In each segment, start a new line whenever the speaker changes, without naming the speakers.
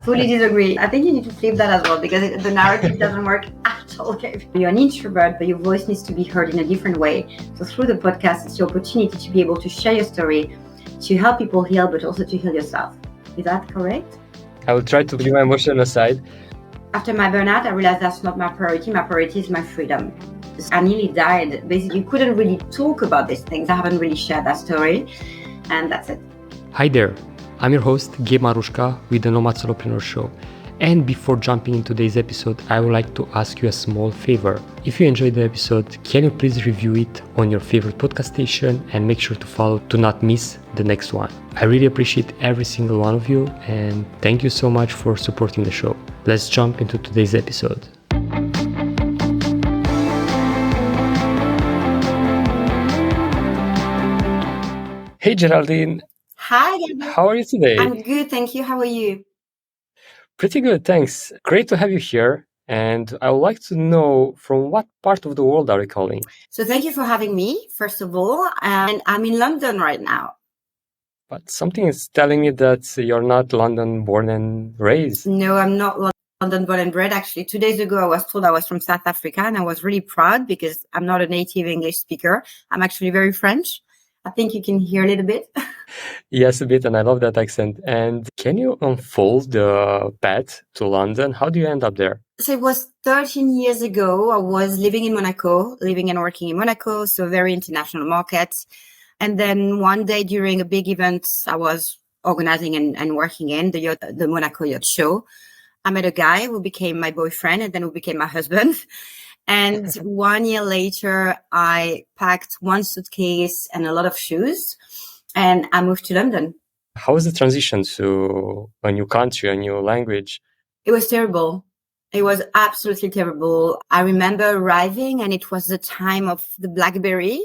Fully disagree. I think you need to flip that as well because the narrative doesn't work at all. You're an introvert, but your voice needs to be heard in a different way. So through the podcast, it's your opportunity to be able to share your story, to help people heal, but also to heal yourself. Is that correct?
I will try to leave my emotion aside.
After my burnout, I realized that's not my priority. My priority is my freedom. I nearly died. Basically, you couldn't really talk about these things. I haven't really shared that story. And that's it.
Hi there. I'm your host, Gabe with the Nomad Solopreneur Show. And before jumping into today's episode, I would like to ask you a small favor. If you enjoyed the episode, can you please review it on your favorite podcast station and make sure to follow to not miss the next one. I really appreciate every single one of you and thank you so much for supporting the show. Let's jump into today's episode. Hey Geraldine.
Hi, Gabe.
How are you today?
I'm good, thank you. How are you?
Pretty good, thanks. Great to have you here. And I would like to know from what part of the world are you calling?
So thank you for having me, first of all. And I'm in London right now.
But something is telling me that you're not London born and raised.
No, I'm not London born and bred. Actually, 2 days ago, I was told I was from South Africa, and I was really proud because I'm not a native English speaker. I'm actually very French. I think you can hear a little bit.
Yes, a bit, and I love that accent. And can you unfold the path to London? How do you end up there?
So it was 13 years ago. I was living in Monaco, living and working in Monaco, so very international market. And then one day during a big event I was organizing and working in, the Monaco Yacht Show, I met a guy who became my boyfriend and then who became my husband. And 1 year later, I packed one suitcase and a lot of shoes, and I moved to London.
How was the transition to a new country, a new language?
It was terrible. It was absolutely terrible. I remember arriving, and it was the time of the BlackBerry,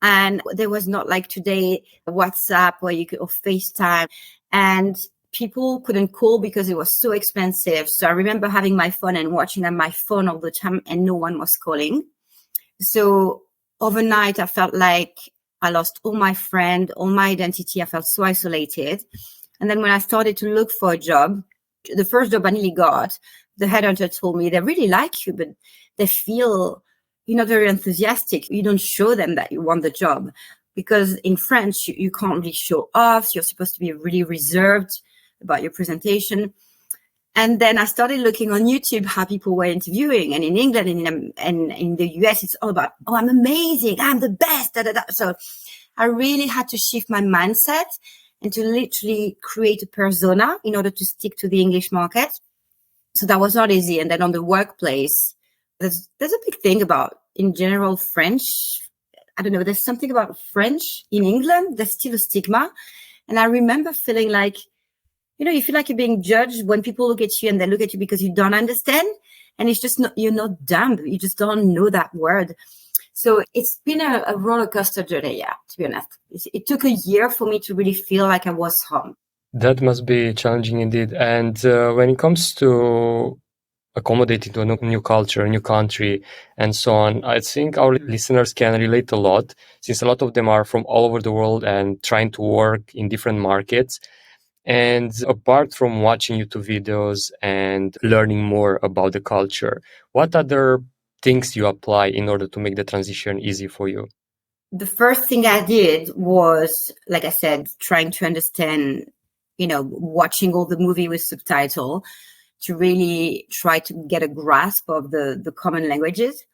and there was not like today WhatsApp or FaceTime, and people couldn't call because it was so expensive. So I remember having my phone and watching on my phone all the time and no one was calling. So overnight, I felt like I lost all my friends, all my identity. I felt so isolated. And then when I started to look for a job, the first job I nearly got, the headhunter told me they really like you, but they feel you're not very enthusiastic. You don't show them that you want the job. Because in French, you can't really show off. You're supposed to be really reserved about your presentation. And then I started looking on YouTube how people were interviewing. And in England and in the US, it's all about, oh, I'm amazing. I'm the best. Da, da, da. So I really had to shift my mindset and to literally create a persona in order to stick to the English market. So that was not easy. And then on the workplace, there's a big thing about, in general, French. I don't know, there's something about French in England. There's still a stigma. And I remember feeling like, you feel like you're being judged when people look at you and they look at you because you don't understand. And it's just you're not dumb. You just don't know that word. So it's been a roller coaster journey, to be honest. It took a year for me to really feel like I was home.
That must be challenging indeed. And when it comes to accommodating to a new culture, a new country, and so on, I think our listeners can relate a lot, since a lot of them are from all over the world and trying to work in different markets. And apart from watching YouTube videos and learning more about the culture, what other things you apply in order to make the transition easy for you?
The first thing I did was, like I said, trying to understand, watching all the movie with subtitle to really try to get a grasp of the common languages,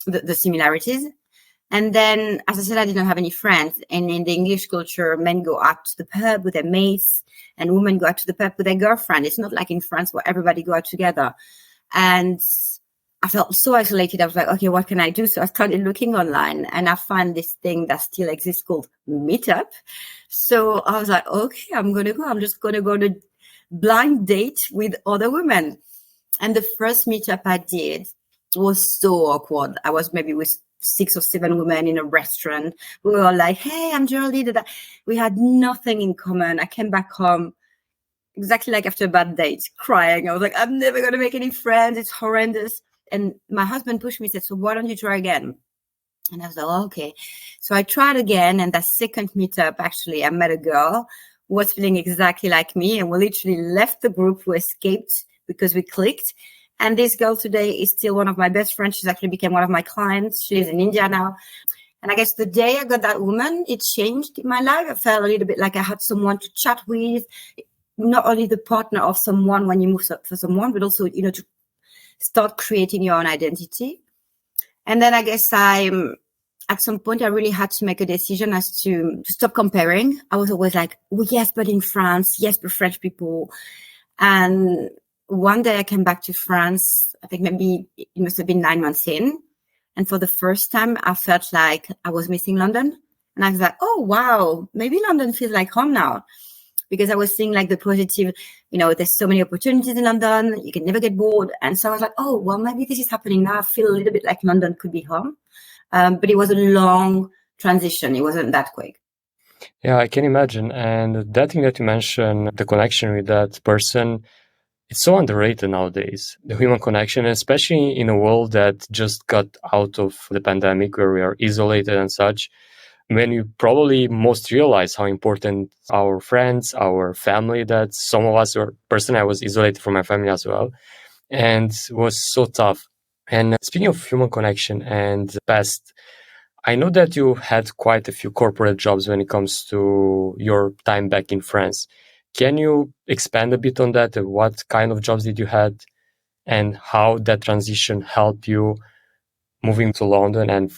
the similarities. And then, as I said, I didn't have any friends. And in the English culture, men go out to the pub with their mates and women go out to the pub with their girlfriend. It's not like in France where everybody go out together. And I felt so isolated. I was like, okay, what can I do? So I started looking online and I found this thing that still exists called Meetup. So I was like, okay, I'm going to go. I'm just going to go on a blind date with other women. And the first meetup I did was so awkward. I was maybe with 6 or 7 women in a restaurant. We were all like, hey, I'm Geraldine. We had nothing in common. I came back home exactly like after a bad date, crying. I was like, I'm never going to make any friends. It's horrendous. And my husband pushed me and said, so why don't you try again? And I was like, oh, okay. So I tried again. And that second meetup, actually, I met a girl was feeling exactly like me. And we literally left the group. We escaped because we clicked. And this girl today is still one of my best friends. She's actually became one of my clients. She lives in India now. And I guess the day I got that woman, it changed my life. I felt a little bit like I had someone to chat with, not only the partner of someone when you move for someone, but also, to start creating your own identity. And then I guess at some point, I really had to make a decision as to stop comparing. I was always like, oh, yes, but in France, yes, but French people. And one day I came back to France, I think maybe it must have been 9 months in. And for the first time, I felt like I was missing London. And I was like, oh, wow, maybe London feels like home now. Because I was seeing like the positive, there's so many opportunities in London. You can never get bored. And so I was like, oh, well, maybe this is happening now. I feel a little bit like London could be home. But it was a long transition. It wasn't that quick.
Yeah, I can imagine. And that thing that you mentioned, the connection with that person, it's so underrated nowadays, the human connection, especially in a world that just got out of the pandemic where we are isolated and such. When you probably most realize how important our friends, our family, that some of us, or personally, I was isolated from my family as well, and it was so tough. And speaking of human connection and the past, I know that you had quite a few corporate jobs when it comes to your time back in France. Can you expand a bit on that? What kind of jobs did you had and how that transition helped you moving to London and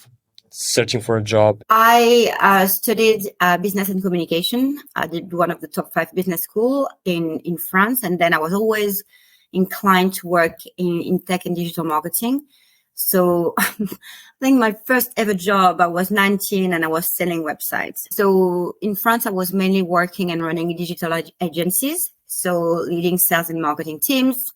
searching for a job?
I studied business and communication. I did one of the top 5 business school in France. And then I was always inclined to work in tech and digital marketing. So I think my first ever job, I was 19 and I was selling websites. So in France, I was mainly working and running digital agencies. So leading sales and marketing teams,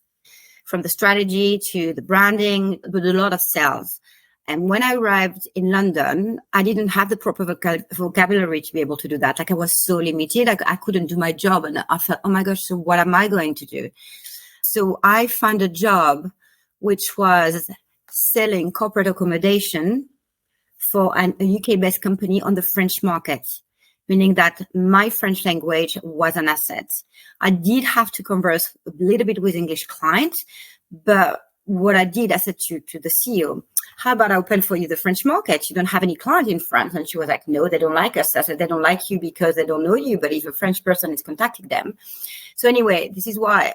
from the strategy to the branding, with a lot of sales. And when I arrived in London, I didn't have the proper vocabulary to be able to do that. Like I was so limited, I couldn't do my job. And I thought, oh my gosh, so what am I going to do? So I found a job which was selling corporate accommodation for a UK-based company on the French market, meaning that my French language was an asset. I did have to converse a little bit with English clients, but what I did, I said to the CEO, how about I open for you the French market? You don't have any client in France. And she was like, no, they don't like us. I said, they don't like you because they don't know you, but if a French person is contacting them. So anyway, this is what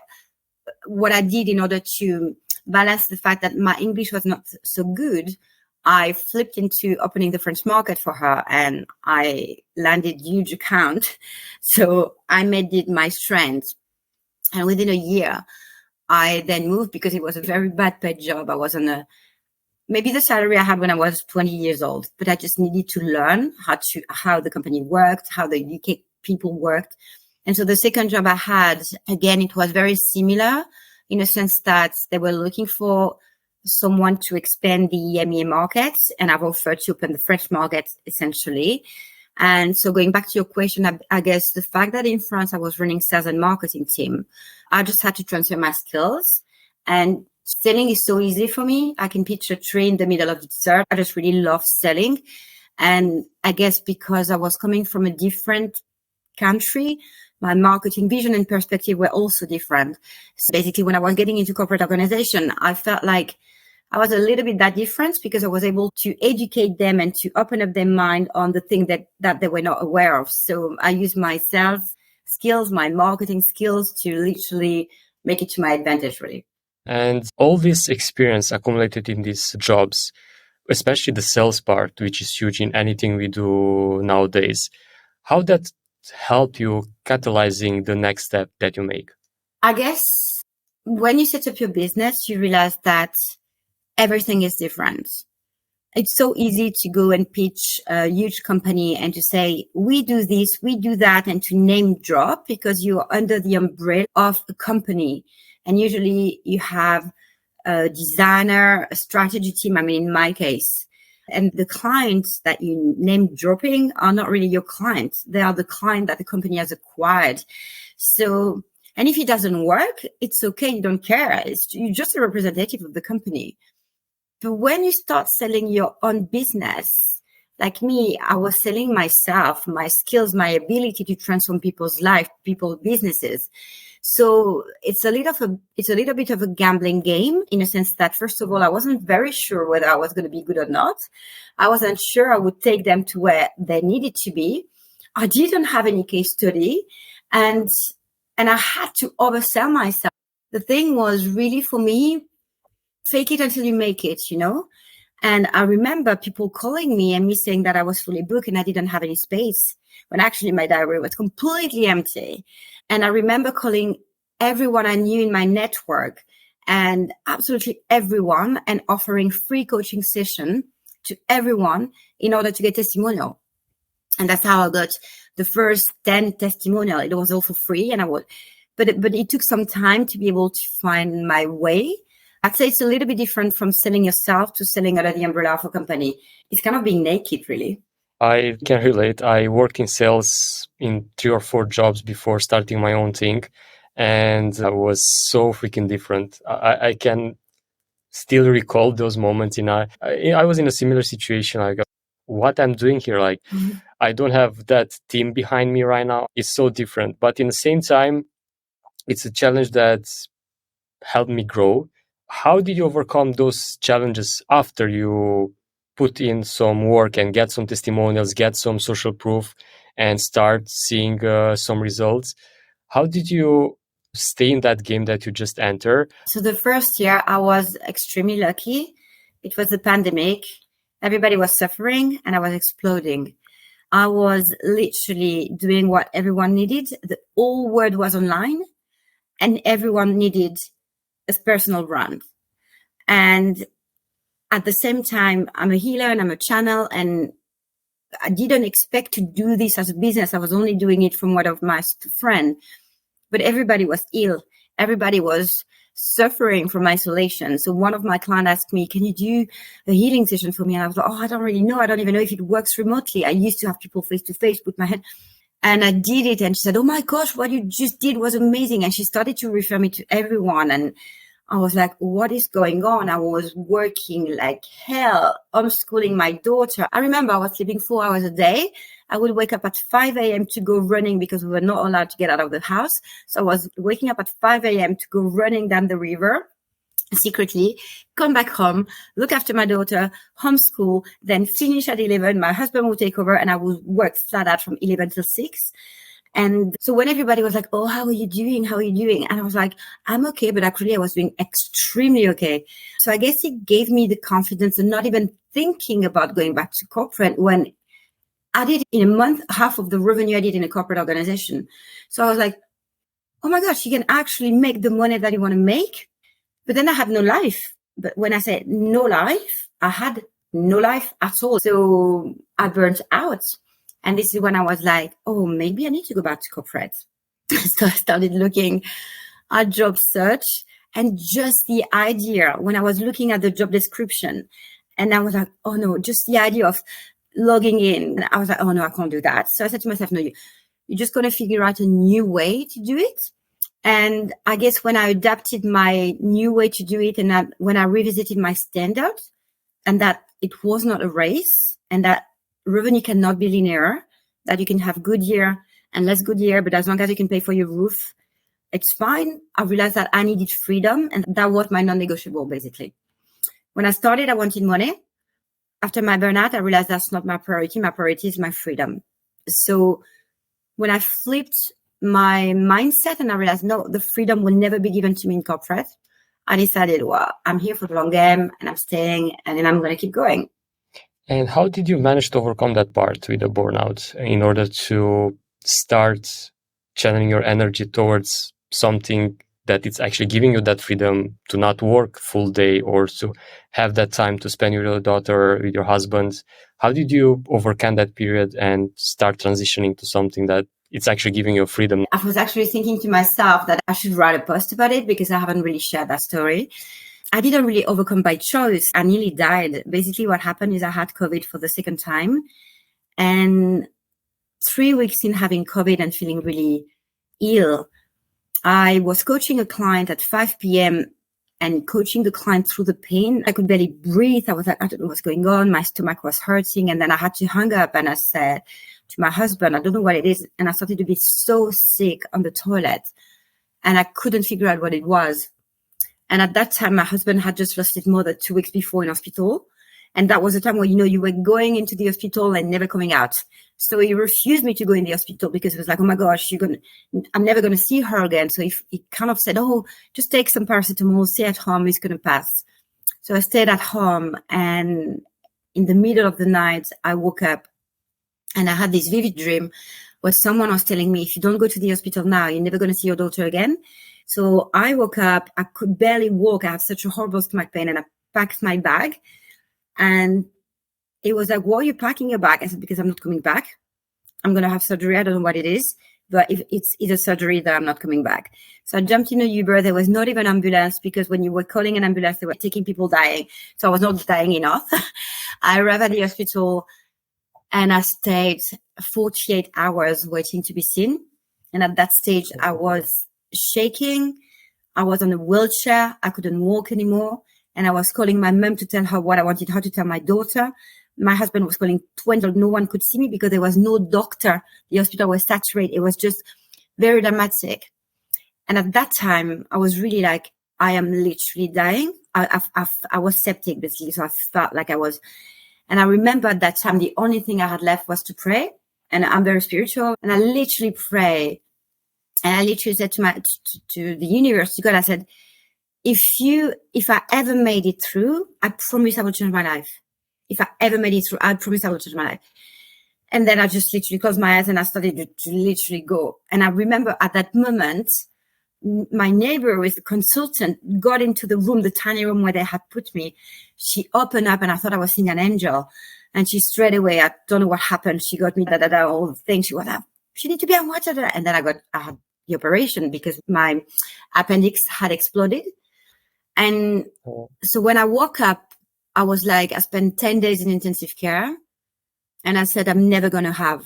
I did in order to balance the fact that my English was not so good. I flipped into opening the French market for her and I landed huge account. So I made it my strength. And within a year, I then moved because it was a very bad paid job. I was on maybe the salary I had when I was 20 years old, but I just needed to learn how the company worked, how the UK people worked. And so the second job I had, again, it was very similar in a sense that they were looking for someone to expand the EMEA markets, and I've offered to open the French market essentially. And so going back to your question, I guess the fact that in France I was running sales and marketing team, I just had to transfer my skills. And selling is so easy for me. I can pitch a tree in the middle of the desert. I just really love selling. And I guess because I was coming from a different country, my marketing vision and perspective were also different. So basically, when I was getting into corporate organization, I felt like I was a little bit that different because I was able to educate them and to open up their mind on the thing that they were not aware of. So I used my sales skills, my marketing skills to literally make it to my advantage, really.
And all this experience accumulated in these jobs, especially the sales part, which is huge in anything we do nowadays, how that help you catalyzing the next step that you make?
I guess when you set up your business, you realize that everything is different. It's so easy to go and pitch a huge company and to say, we do this, we do that, and to name drop because you're under the umbrella of a company. And usually you have a designer, a strategy team. I mean, in my case, and the clients that you name dropping are not really your clients. They are the client that the company has acquired. So, and if it doesn't work, it's okay. You don't care. You're just a representative of the company. But when you start selling your own business, Like me, I was selling myself, my skills, my ability to transform people's life, people's businesses. So it's a little bit of a gambling game, in a sense that, first of all, I wasn't very sure whether I was going to be good or not. I wasn't sure I would take them to where they needed to be. I didn't have any case study, and I had to oversell myself. The thing was really, for me, fake it until you make it, And I remember people calling me and me saying that I was fully booked and I didn't have any space, when actually my diary was completely empty. And I remember calling everyone I knew in my network, and absolutely everyone, and offering free coaching session to everyone in order to get testimonial. And that's how I got the first 10 testimonial. It was all for free, but it took some time to be able to find my way. I'd say it's a little bit different from selling yourself to selling under the umbrella of a company. It's kind of being naked, really.
I can relate. I worked in sales in 3 or 4 jobs before starting my own thing, and I was so freaking different. I can still recall those moments. I was in a similar situation. Like, what I'm doing here, like, I don't have that team behind me right now. It's so different, but in the same time, it's a challenge that helped me grow. How did you overcome those challenges after you put in some work and get some testimonials, get some social proof, and start seeing some results? How did you stay in that game that you just entered?
So the first year, I was extremely lucky. It was the pandemic. Everybody was suffering and I was exploding. I was literally doing what everyone needed. The whole world was online and everyone needed a personal brand. And at the same time, I'm a healer and I'm a channel, and I didn't expect to do this as a business. I was only doing it from word of mouth to friend, but everybody was ill. Everybody was suffering from isolation. So one of my clients asked me, can you do a healing session for me? And I was like, I don't really know. I don't even know if it works remotely. I used to have people face to face, put my hand, and I did it. And she said, oh my gosh, what you just did was amazing. And she started to refer me to everyone. And I was like, what is going on? I was working like hell, homeschooling my daughter. I remember I was sleeping 4 hours a day. I would wake up at 5 a.m. to go running because we were not allowed to get out of the house. So I was waking up at 5 a.m. to go running down the river secretly, come back home, look after my daughter, homeschool, then finish at 11. My husband would take over and I would work flat out from 11 till 6. And so when everybody was like, oh, how are you doing? How are you doing? And I was like, I'm okay. But actually I was doing extremely okay. So I guess it gave me the confidence and not even thinking about going back to corporate when I did in a month, half of the revenue I did in a corporate organization. So I was like, oh my gosh, you can actually make the money that you want to make. But then I had no life. But when I say no life, I had no life at all. So I burnt out. And this is when I was like, oh, maybe I need to go back to corporate. So I started looking at job search, and just the idea when I was looking at the job description, and I was like, oh no, just the idea of logging in. I was like, oh no, I can't do that. So I said to myself, no, you're just going to figure out a new way to do it. And I guess when I adapted my new way to do it, and when I revisited my standard, and that it was not a race, and that revenue cannot be linear, that you can have good year and less good year, but as long as you can pay for your roof, it's fine. I realized that I needed freedom, and that was my non-negotiable, basically. When I started, I wanted money. After my burnout, I realized that's not my priority. My priority is my freedom. So when I flipped my mindset and I realized, no, the freedom will never be given to me in corporate, I decided, well, I'm here for the long game and I'm staying, and then I'm going to keep going.
And how did you manage to overcome that part with the burnout in order to start channeling your energy towards something that it's actually giving you that freedom to not work full day or to have that time to spend with your daughter, with your husband? How did you overcome that period and start transitioning to something that it's actually giving you freedom?
I was actually thinking to myself that I should write a post about it because I haven't really shared that story. I didn't really overcome by choice. I nearly died. Basically, what happened is I had COVID for the second time. And 3 weeks in having COVID and feeling really ill, I was coaching a client at 5 p.m. and coaching the client through the pain. I could barely breathe. I was like, I don't know what's going on. My stomach was hurting. And then I had to hang up and I said to my husband, I don't know what it is. And I started to be so sick on the toilet and I couldn't figure out what it was. And at that time, my husband had just lost his mother 2 weeks before in hospital. And that was a time where, you were going into the hospital and never coming out. So he refused me to go in the hospital because it was like, oh my gosh, I'm never going to see her again. So he kind of said, oh, just take some paracetamol, stay at home, it's going to pass. So I stayed at home, and in the middle of the night, I woke up and I had this vivid dream where someone was telling me, if you don't go to the hospital now, you're never going to see your daughter again. So I woke up, I could barely walk. I had such a horrible stomach pain, and I packed my bag. And it was like, why are you packing your bag? I said, because I'm not coming back. I'm going to have surgery. I don't know what it is, but if it's a surgery, that I'm not coming back. So I jumped in a Uber. There was not even an ambulance, because when you were calling an ambulance, they were taking people dying. So I was not dying enough. I arrived at the hospital and I stayed 48 hours waiting to be seen. And at that stage, I was shaking. I was on a wheelchair. I couldn't walk anymore. And I was calling my mom to tell her what I wanted her to tell my daughter. My husband was calling 20. No one could see me because there was no doctor. The hospital was saturated. It was just very dramatic. And at that time, I was really like, I am literally dying. I was septic, basically. So I felt like I was. And I remember at that time, the only thing I had left was to pray. And I'm very spiritual. And I literally pray. And I literally said to the universe, to God, I said, if I ever made it through, I promise I will change my life. If I ever made it through, I promise I will change my life. And then I just literally closed my eyes and I started to literally go. And I remember at that moment, my neighbor with the consultant got into the room, the tiny room where they had put me. She opened up and I thought I was seeing an angel. And she straight away, I don't know what happened. She got me all the things. She was like, she need to be on water. And then I had the operation because my appendix had exploded. And so when I woke up, I was like, I spent 10 days in intensive care. And I said, I'm never going to have,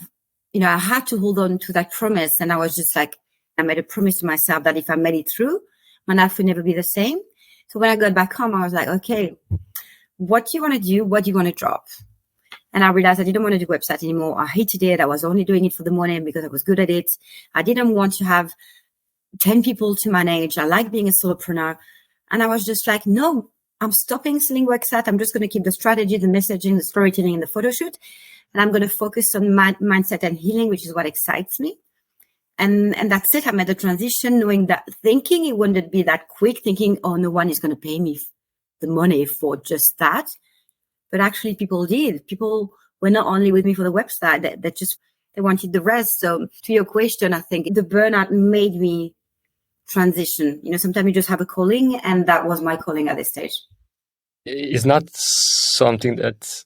I had to hold on to that promise. And I was just like, I made a promise to myself that if I made it through, my life would never be the same. So when I got back home, I was like, okay, what do you want to do? What do you want to drop? And I realized I didn't want to do website anymore. I hated it. I was only doing it for the money because I was good at it. I didn't want to have 10 people to manage. I like being a solopreneur. And I was just like, no, I'm stopping selling website. I'm just going to keep the strategy, the messaging, the storytelling, and the photo shoot. And I'm going to focus on mindset and healing, which is what excites me. And that's it. I made the transition knowing that, thinking it wouldn't be that quick, thinking, oh, no one is going to pay me the money for just that. But actually people did. People were not only with me for the website, they wanted the rest. So to your question, I think the burnout made me transition. Sometimes you just have a calling, and that was my calling at this stage.
It's not something that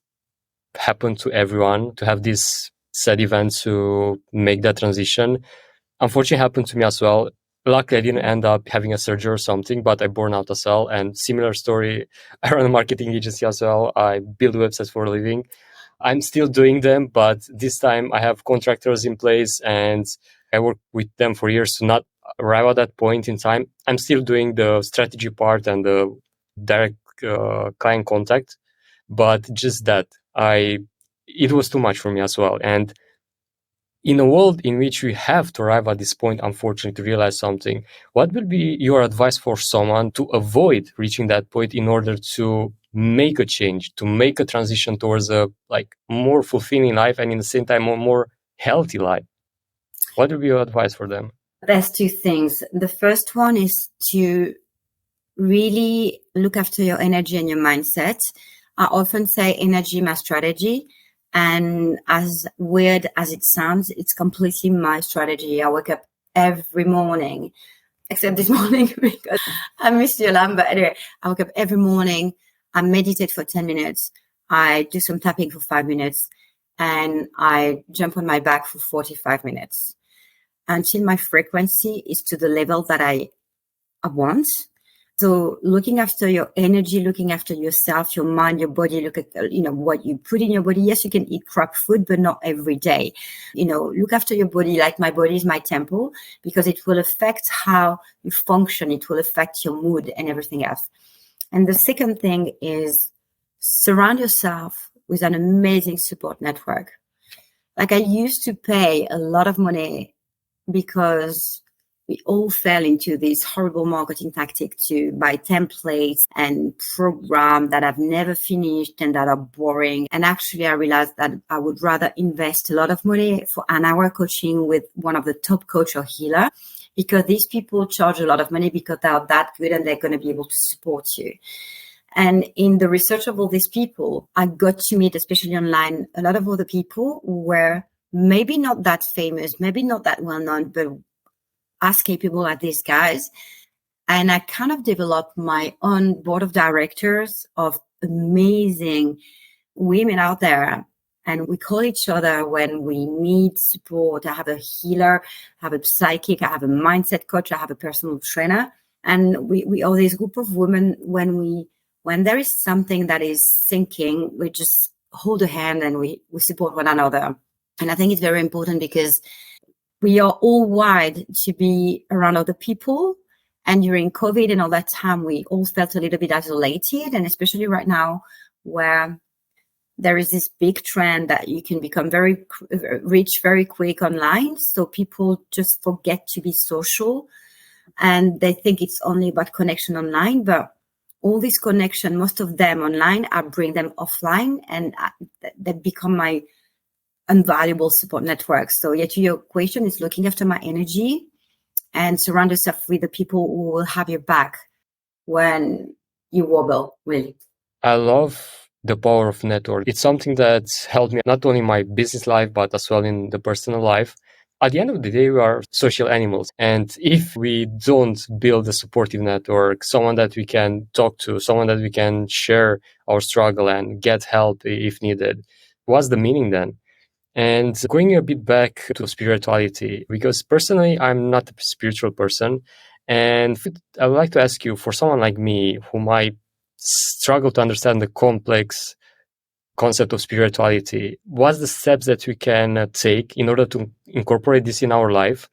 happened to everyone, to have this sad event to make that transition. Unfortunately, it happened to me as well. Luckily, I didn't end up having a surgery or something, but I burned out as well. And similar story, I run a marketing agency as well. I build websites for a living. I'm still doing them, but this time I have contractors in place and I work with them for years to not arrive at that point in time. I'm still doing the strategy part and the direct client contact, but just that it was too much for me as well. And in a world in which we have to arrive at this point, unfortunately, to realize something, what would be your advice for someone to avoid reaching that point in order to make a change, to make a transition towards a more fulfilling life and in the same time a more healthy life? What would be your advice for them?
There's two things. The first one is to really look after your energy and your mindset. I often say energy, my strategy. And as weird as it sounds, it's completely my strategy. I wake up every morning, except this morning because I missed the alarm. But anyway, I wake up every morning. I meditate for 10 minutes. I do some tapping for 5 minutes. And I jump on my back for 45 minutes until my frequency is to the level that I want. So looking after your energy, looking after yourself, your mind, your body, look at, what you put in your body. Yes, you can eat crap food, but not every day. Look after your body. Like my body is my temple, because it will affect how you function. It will affect your mood and everything else. And the second thing is surround yourself with an amazing support network. Like I used to pay a lot of money because we all fell into this horrible marketing tactic to buy templates and programs that I've never finished and that are boring. And actually, I realized that I would rather invest a lot of money for an hour coaching with one of the top coach or healer, because these people charge a lot of money because they're that good and they're going to be able to support you. And in the research of all these people, I got to meet, especially online, a lot of other people who were maybe not that famous, maybe not that well known, but as capable as these guys. And I kind of developed my own board of directors of amazing women out there. And we call each other when we need support. I have a healer, I have a psychic, I have a mindset coach, I have a personal trainer. And we are this group of women, when there is something that is sinking, we just hold a hand and we support one another. And I think it's very important because we are all wired to be around other people. And during COVID and all that time, we all felt a little bit isolated. And especially right now, where there is this big trend that you can become very rich very quick online. So people just forget to be social. And they think it's only about connection online. But all this connection, most of them online, I bring them offline. And that become my invaluable support network. So yeah, to your question, is looking after my energy and surround yourself with the people who will have your back when you wobble, really.
I love the power of network. It's something that's helped me not only in my business life, but as well in the personal life. At the end of the day, we are social animals. And if we don't build a supportive network, someone that we can talk to, someone that we can share our struggle and get help if needed, what's the meaning then? And going a bit back to spirituality, because personally, I'm not a spiritual person. And I would like to ask you, for someone like me who might struggle to understand the complex concept of spirituality, what's the steps that we can take in order to incorporate this in our life?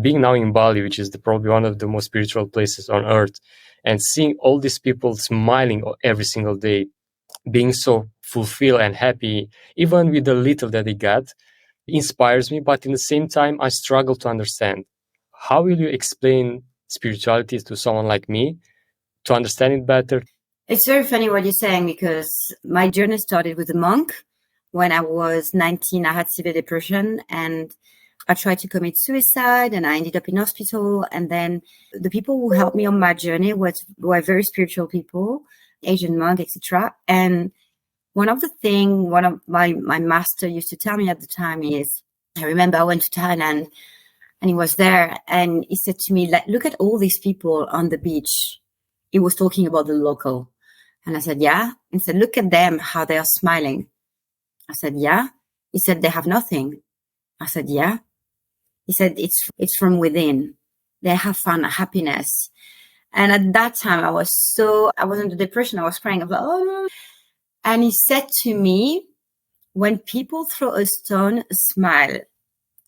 Being now in Bali, which is probably one of the most spiritual places on earth, and seeing all these people smiling every single day, being so fulfilled and happy, even with the little that they got, inspires me. But in the same time, I struggle to understand. How will you explain spirituality to someone like me to understand it better?
It's very funny what you're saying, because my journey started with a monk. When I was 19, I had severe depression and I tried to commit suicide and I ended up in hospital. And then the people who helped me on my journey were very spiritual people, Asian monk, etc. And one of my master used to tell me at the time is, I remember I went to Thailand and he was there and he said to me, look at all these people on the beach. He was talking about the local. And I said, yeah. And he said, look at them, how they are smiling. I said, yeah. He said, they have nothing. I said, yeah. He said, it's from within. They have found happiness. And at that time, I was under depression. I was crying. I was like, oh. And he said to me, when people throw a stone, smile.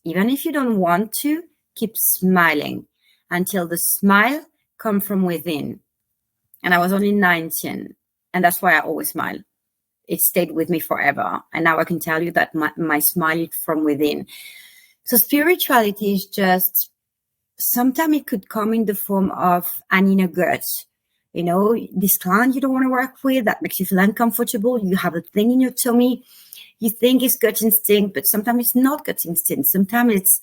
Even if you don't want to, keep smiling until the smile comes from within. And I was only 19. And that's why I always smile. It stayed with me forever. And now I can tell you that my smile is from within. So spirituality is just, sometimes it could come in the form of an inner gut. This client you don't want to work with, that makes you feel uncomfortable. You have a thing in your tummy. You think it's gut instinct, but sometimes it's not gut instinct. Sometimes it's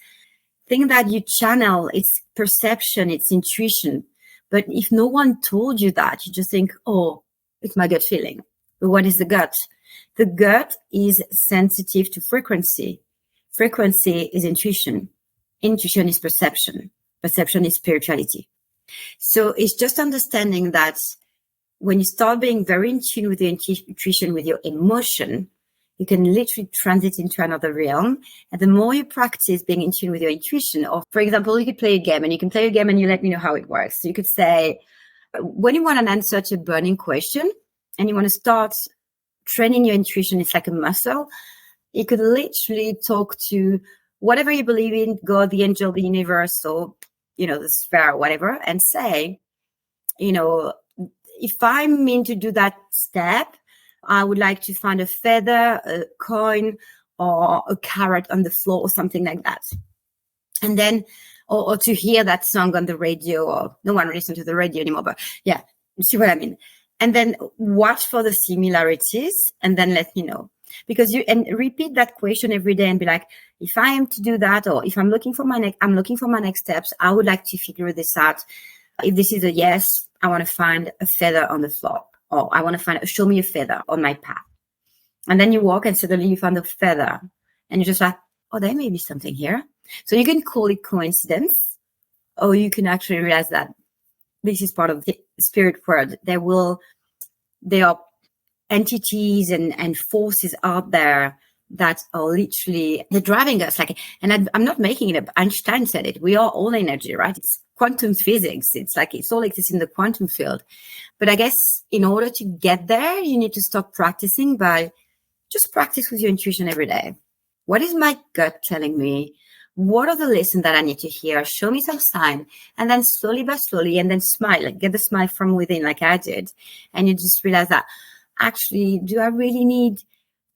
thing that you channel. It's perception. It's intuition. But if no one told you that, you just think, oh, it's my gut feeling. But what is the gut? The gut is sensitive to frequency. Frequency is intuition. Intuition is perception. Perception is spirituality. So it's just understanding that when you start being very in tune with your intuition, with your emotion, you can literally transit into another realm. And the more you practice being in tune with your intuition, or for example, you could play a game and you can play a game and you let me know how it works. So you could say, When you want an answer to a burning question and you want to start training your intuition, it's like a muscle. You could literally talk to whatever you believe in, God, the angel, the universe, or, the sphere, whatever, and say, if I'm mean to do that step, I would like to find a feather, a coin, or a carrot on the floor or something like that. And then, or to hear that song on the radio, or no one listens to the radio anymore, but yeah, you see what I mean? And then watch for the similarities and then let me know. Because and repeat that question every day and be like, if I am to do that, or if I'm looking for my next steps, I would like to figure this out. If this is a yes, I want to find a feather on the floor, or I want to show me a feather on my path. And then you walk and suddenly you find a feather and you're just like, oh, there may be something here. So you can call it coincidence, or you can actually realize that this is part of the spirit world. There are entities and forces out there that are literally, they're driving us. And I'm not making it up. Einstein said it. We are all energy, right? It's quantum physics. It's like it's all exists in the quantum field. But I guess in order to get there, you need to stop practicing by just practice with your intuition every day. What is my gut telling me? What are the lessons that I need to hear? Show me some sign. And then slowly by slowly, and then smile, get the smile from within like I did. And you just realize that, actually, do I really need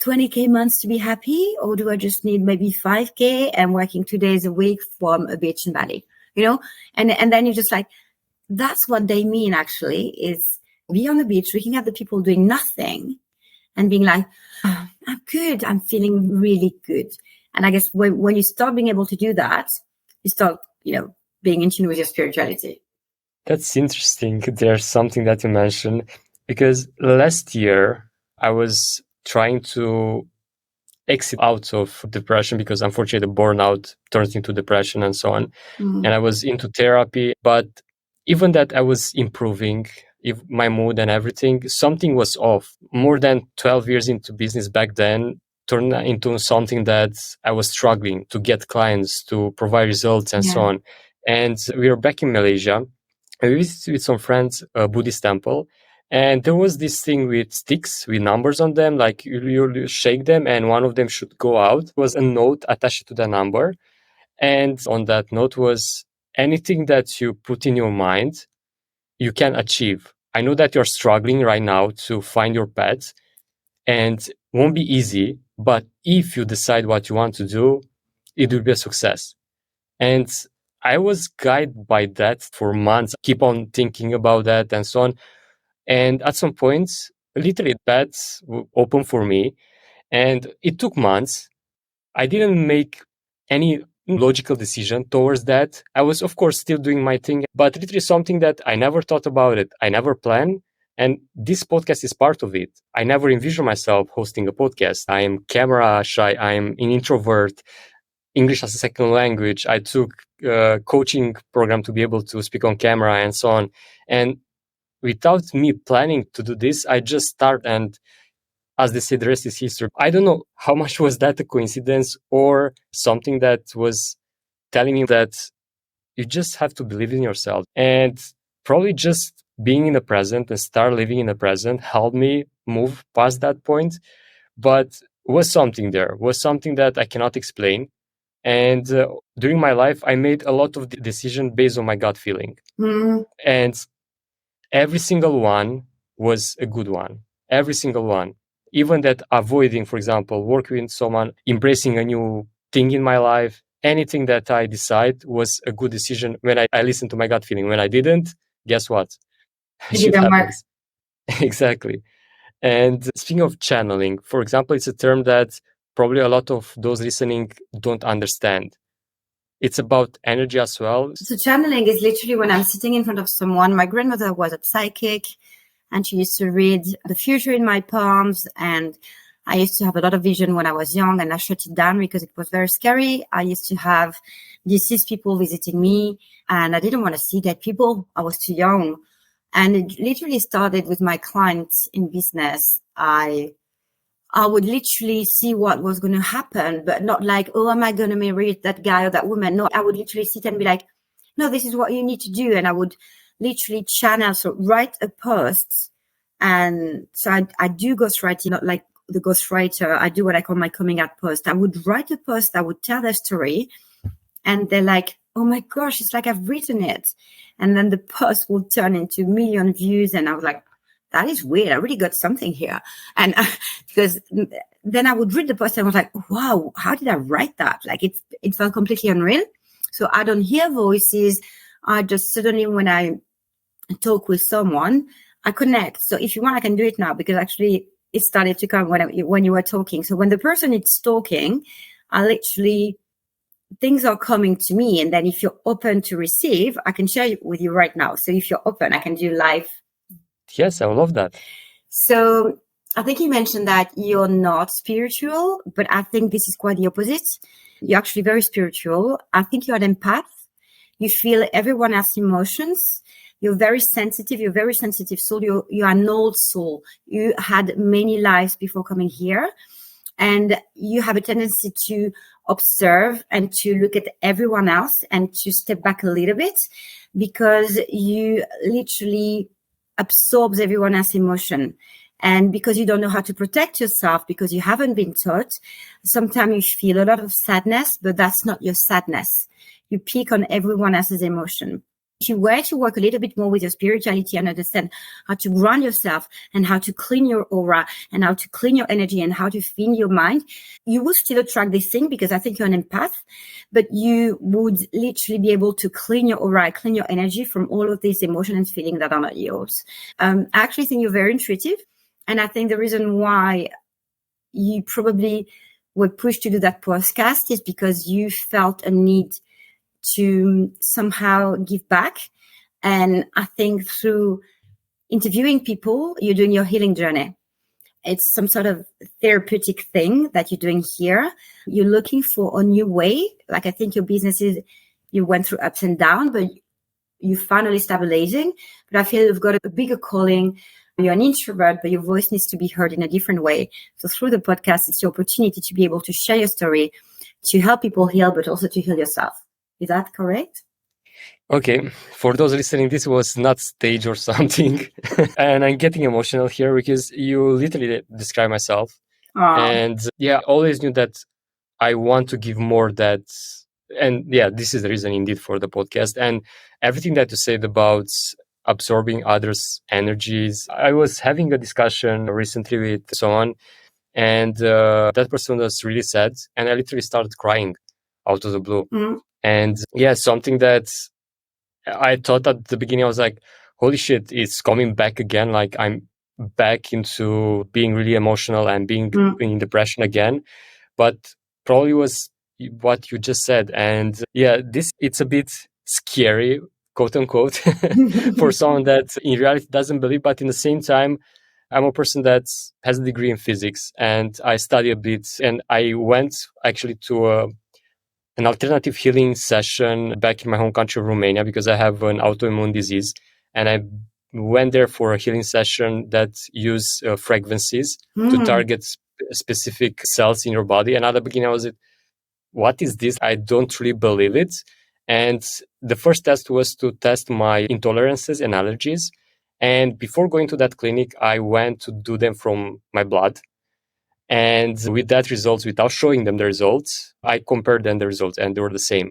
20K months to be happy? Or do I just need maybe 5K and working 2 days a week from a beach in Bali? And then you're just like, that's what they mean actually, is be on the beach, looking at the people doing nothing and being like, oh, I'm good. I'm feeling really good. And I guess when you start being able to do that, you start, being in tune with your spirituality.
That's interesting. There's something that you mentioned, because last year I was trying to exit out of depression, because unfortunately the burnout turns into depression and so on. And I was into therapy, but even that I was improving my mood and everything, something was off. More than 12 years into business back then turned into something that I was struggling to get clients, to provide results and so on. And we were back in Malaysia, and we visited with some friends a Buddhist temple. And there was this thing with sticks with numbers on them, like you shake them and one of them should go out. There was a note attached to the number. And on that note was, anything that you put in your mind, you can achieve. I know that you're struggling right now to find your path, and it won't be easy, but if you decide what you want to do, it will be a success. And I was guided by that for months, keep on thinking about that and so on. And at some point, literally paths opened for me, and it took months. I didn't make any logical decision towards that. I was, of course, still doing my thing, but literally something that I never thought about it. I never planned. And this podcast is part of it. I never envisioned myself hosting a podcast. I am camera shy. I am an introvert. English as a second language. I took a coaching program to be able to speak on camera and so on. And without me planning to do this, I just started, and as they say, the rest is history. I don't know how much was that a coincidence or something that was telling me that you just have to believe in yourself. And probably just being in the present and start living in the present helped me move past that point. But was something there, was something that I cannot explain. And during my life, I made a lot of decisions based on my gut feeling. And every single one was a good one. Every single one. Even that avoiding, for example, working with someone, embracing a new thing in my life, anything that I decide was a good decision when I listened to my gut feeling. When I didn't, guess what? Shit happens. Exactly. And speaking of channeling, for example, it's a term that probably a lot of those listening don't understand. It's about energy as well.
So channeling is literally when I'm sitting in front of someone. My grandmother was a psychic, and she used to read the future in my palms. And I used to have a lot of vision when I was young, and I shut it down because it was very scary. I used to have deceased people visiting me, and I didn't want to see dead people. I was too young. And it literally started with my clients in business. I would literally see what was going to happen, but not like, oh, am I going to marry that guy or that woman? No, I would literally sit and be like, no, this is what you need to do. And I would literally channel, so write a post. And so I do ghostwriting, not like the ghostwriter. I do what I call my coming out post. I would write a post, I would tell their story, and they're like, oh my gosh, it's like I've written it. And then the post will turn into 1 million views. And I was like, that is weird. I really got something here. And because then I would read the post and I was like, wow, how did I write that? Like it felt completely unreal. So I don't hear voices. I just suddenly, when I talk with someone, I connect. So if you want, I can do it now, because actually it started to come when you were talking. So when the person is talking, I literally, things are coming to me. And then if you're open to receive, I can share it with you right now. So if you're open, I can do live.
Yes, I would love that.
So I think you mentioned that you're not spiritual, but I think this is quite the opposite. You're actually very spiritual. I think you're an empath. You feel everyone else's emotions. You're very sensitive. You're a very sensitive soul. You're an old soul. You had many lives before coming here. And you have a tendency to observe and to look at everyone else and to step back a little bit, because you literally absorbs everyone else's emotion. And because you don't know how to protect yourself, because you haven't been taught, sometimes you feel a lot of sadness, but that's not your sadness. You pick on everyone else's emotion. If you were to work a little bit more with your spirituality and understand how to ground yourself and how to clean your aura and how to clean your energy and how to feed your mind, you will still attract this thing, because I think you're an empath, but you would literally be able to clean your aura, clean your energy from all of these emotions and feelings that are not yours. I actually think you're very intuitive. And I think the reason why you probably were pushed to do that podcast is because you felt a need to somehow give back. And I think through interviewing people, you're doing your healing journey. It's some sort of therapeutic thing that you're doing here. You're looking for a new way. Like, I think your business is, you went through ups and downs, but you finally stabilizing. But I feel you've got a bigger calling. You're an introvert, but your voice needs to be heard in a different way. So through the podcast, it's your opportunity to be able to share your story, to help people heal, but also to heal yourself. Is that correct?
Okay, for those listening, this was not stage or something. And I'm getting emotional here because you literally describe myself. And yeah, I always knew that I want to give more that. And yeah, this is the reason indeed for the podcast. And everything that you said about absorbing others' energies. I was having a discussion recently with someone, and that person was really sad. And I literally started crying out of the blue.
Mm-hmm.
And yeah, something that I thought at the beginning, I was like, holy shit, it's coming back again. Like, I'm back into being really emotional and being in depression again. But probably was what you just said. And yeah, it's a bit scary, quote unquote, for someone that in reality doesn't believe. But in the same time, I'm a person that has a degree in physics and I study a bit. And I went actually to an alternative healing session back in my home country of Romania, because I have an autoimmune disease. And I went there for a healing session that use frequencies to target specific cells in your body. And at the beginning I was like, what is this? I don't really believe it. And the first test was to test my intolerances and allergies. And before going to that clinic, I went to do them from my blood. And with that results, without showing them the results, I compared them the results and they were the same.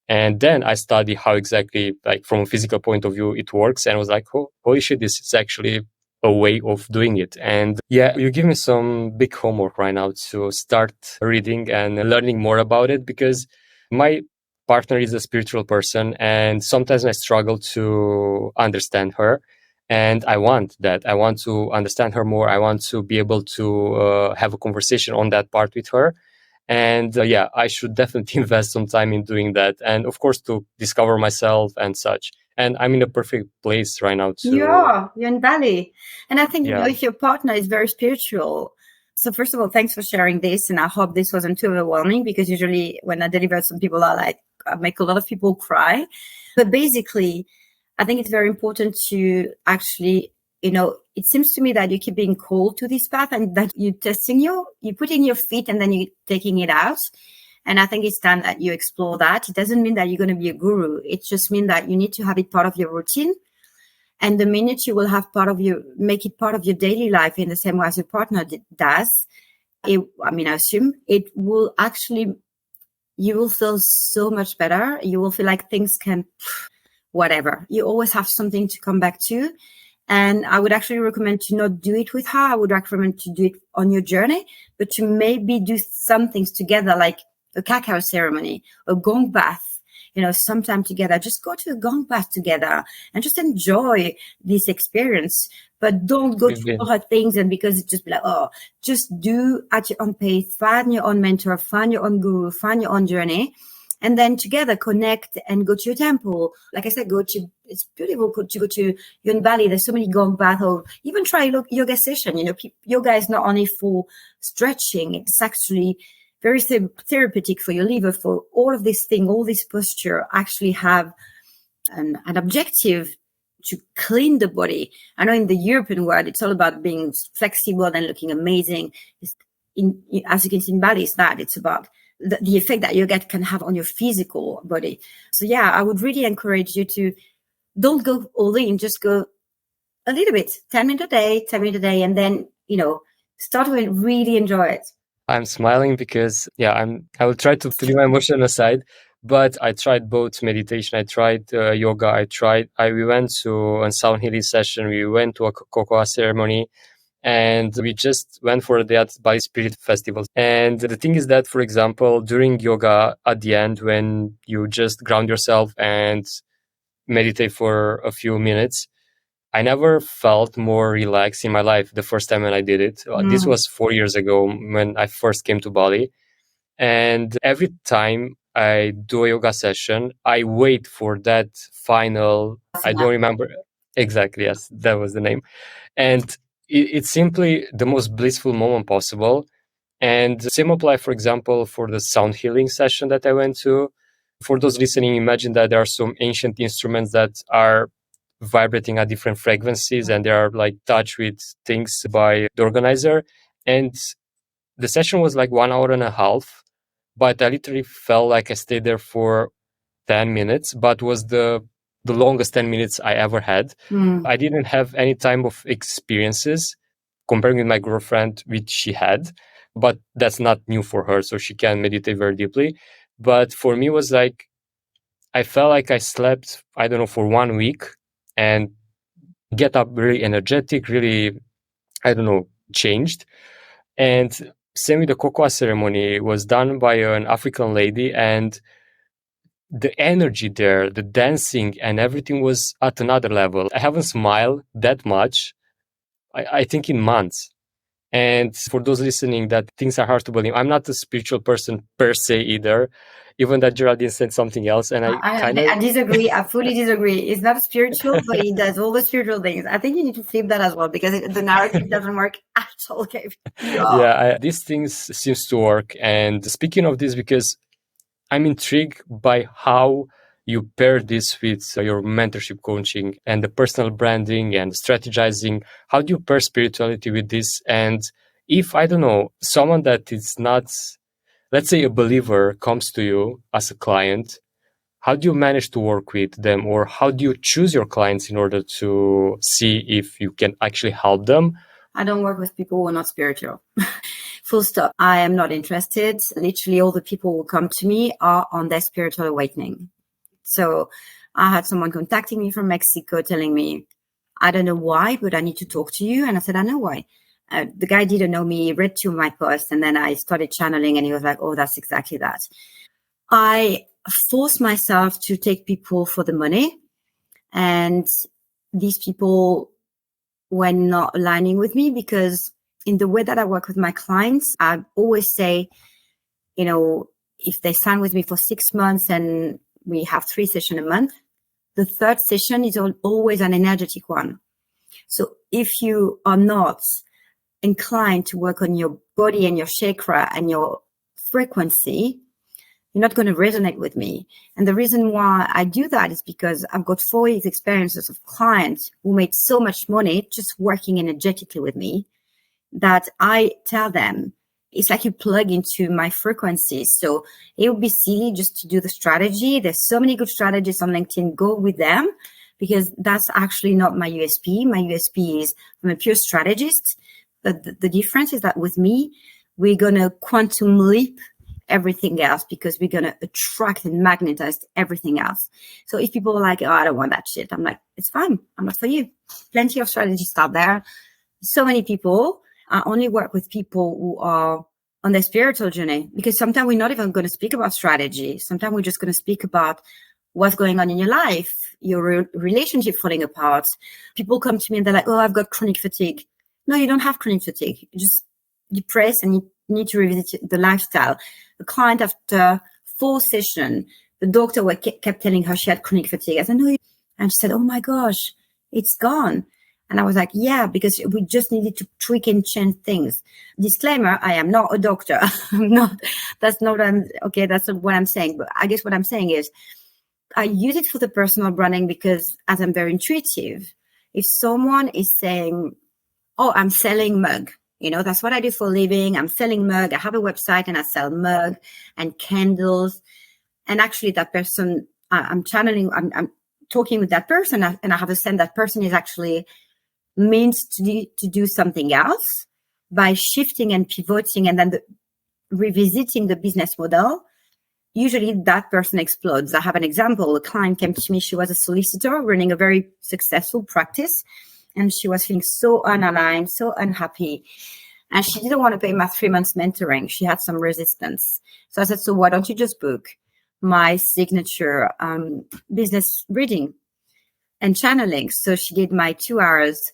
And then I studied how exactly, like from a physical point of view, it works. And I was like, oh, holy shit, this is actually a way of doing it. And yeah, you give me some big homework right now to start reading and learning more about it, because my partner is a spiritual person and sometimes I struggle to understand her. And I want that. I want to understand her more. I want to be able to have a conversation on that part with her. And yeah, I should definitely invest some time in doing that. And of course, to discover myself and such. And I'm in a perfect place right now to...
You're in Bali. And I think, if your partner is very spiritual. So first of all, thanks for sharing this. And I hope this wasn't too overwhelming, because usually when I deliver, some people are like, I make a lot of people cry. But basically, I think it's very important to actually, it seems to me that you keep being called to this path and that you're testing you put in your feet and then you're taking it out. And I think it's time that you explore that. It doesn't mean that you're going to be a guru. It just means that you need to have it part of your routine. And the minute you will have make it part of your daily life in the same way as your partner does, I assume it will actually, you will feel so much better. You will feel like things can, whatever. You always have something to come back to. And I would actually recommend to not do it with her. I would recommend to do it on your journey, but to maybe do some things together, like a cacao ceremony, a gong bath, sometime together. Just go to a gong bath together and just enjoy this experience. But don't go to all her things, and because it's just like, just do at your own pace, find your own mentor, find your own guru, find your own journey, and then together connect and go to your temple. Like I said, it's beautiful to go to Bali. There's so many gong baths, or even try yoga session. Yoga is not only for stretching, it's actually very therapeutic for your liver, for all of this thing, all this posture actually have an objective to clean the body. I know in the European world, it's all about being flexible and looking amazing. As you can see in Bali, it's about the effect that yoga can have on your physical body. So yeah, I would really encourage you to don't go all in, just go a little bit, 10 minutes a day, and then, start with really enjoy it.
I'm smiling because, I will try to leave my emotion aside, but I tried both meditation. I tried yoga. We went to a sound healing session. We went to a cocoa ceremony, and we just went for a day at Bali Spirit Festival. And the thing is that, for example, during yoga at the end, when you just ground yourself and meditate for a few minutes, I never felt more relaxed in my life the first time when I did it. This was 4 years ago when I first came to Bali. And every time I do a yoga session, I wait for that final, I don't remember exactly, yes, that was the name. And it's simply the most blissful moment possible. And same apply, for example, for the sound healing session that I went to. For those listening, imagine that there are some ancient instruments that are vibrating at different frequencies, and they are like touched with things by the organizer. And the session was like 1 hour and a half, but I literally felt like I stayed there for 10 minutes, but was the longest 10 minutes I ever had. I didn't have any time of experiences comparing with my girlfriend, which she had, but that's not new for her, so she can meditate very deeply. But for me, it was like, I felt like I slept, I don't know, for 1 week and get up really energetic, really, I don't know, changed. And same with the cocoa ceremony. It was done by an African lady, and the energy there, the dancing and everything was at another level. I haven't smiled that much, I think, in months. And for those listening that things are hard to believe, I'm not a spiritual person per se either, even that Geraldine said something else. And
I disagree. I fully disagree. It's not spiritual, but it does all the spiritual things. I think you need to flip that as well, because the narrative doesn't work at all, Gabe.
These things seems to work. And speaking of this, because I'm intrigued by how you pair this with your mentorship coaching and the personal branding and strategizing. How do you pair spirituality with this? And if, I don't know, someone that is not, let's say a believer, comes to you as a client, how do you manage to work with them? Or how do you choose your clients in order to see if you can actually help them?
I don't work with people who are not spiritual. Full stop. I am not interested. Literally all the people who come to me are on their spiritual awakening. So I had someone contacting me from Mexico telling me, I don't know why, but I need to talk to you. And I said, I know why. The guy didn't know me, read two of my posts, and then I started channeling, and he was like, oh, that's exactly that. I forced myself to take people for the money, and these people were not aligning with me, because in the way that I work with my clients, I always say, if they sign with me for 6 months and we have 3 sessions a month, the third session is always an energetic one. So if you are not inclined to work on your body and your chakra and your frequency, you're not going to resonate with me. And the reason why I do that is because I've got 4 years experiences of clients who made so much money just working energetically with me, that I tell them, it's like you plug into my frequency. So it would be silly just to do the strategy. There's so many good strategies on LinkedIn. Go with them, because that's actually not my USP. My USP is I'm a pure strategist. But the difference is that with me, we're going to quantum leap everything else because we're going to attract and magnetize everything else. So if people are like, oh, I don't want that shit, I'm like, it's fine. I'm not for you. Plenty of strategists out there. So many people. I only work with people who are on their spiritual journey, because sometimes we're not even going to speak about strategy. Sometimes we're just going to speak about what's going on in your life, your relationship falling apart. People come to me and they're like, oh, I've got chronic fatigue. No, you don't have chronic fatigue. You're just depressed and you need to revisit the lifestyle. A client after 4 sessions, the doctor kept telling her she had chronic fatigue. I said, no. And she said, oh my gosh, it's gone. And I was like, yeah, because we just needed to tweak and change things. Disclaimer, I am not a doctor. That's not what I'm saying. But I guess what I'm saying is I use it for the personal branding because as I'm very intuitive, if someone is saying, oh, I'm selling mug, that's what I do for a living. I'm selling mug. I have a website and I sell mug and candles. And actually that person, I'm channeling, I'm talking with that person and I have a sense that person is actually means to do something else by shifting and pivoting and then revisiting the business model. Usually that person explodes. I have an example. A client came to me. She was a solicitor running a very successful practice, and she was feeling so unaligned, so unhappy. And she didn't want to pay my 3 months mentoring. She had some resistance. So I said, so why don't you just book my signature business reading and channeling? So she did my 2 hours.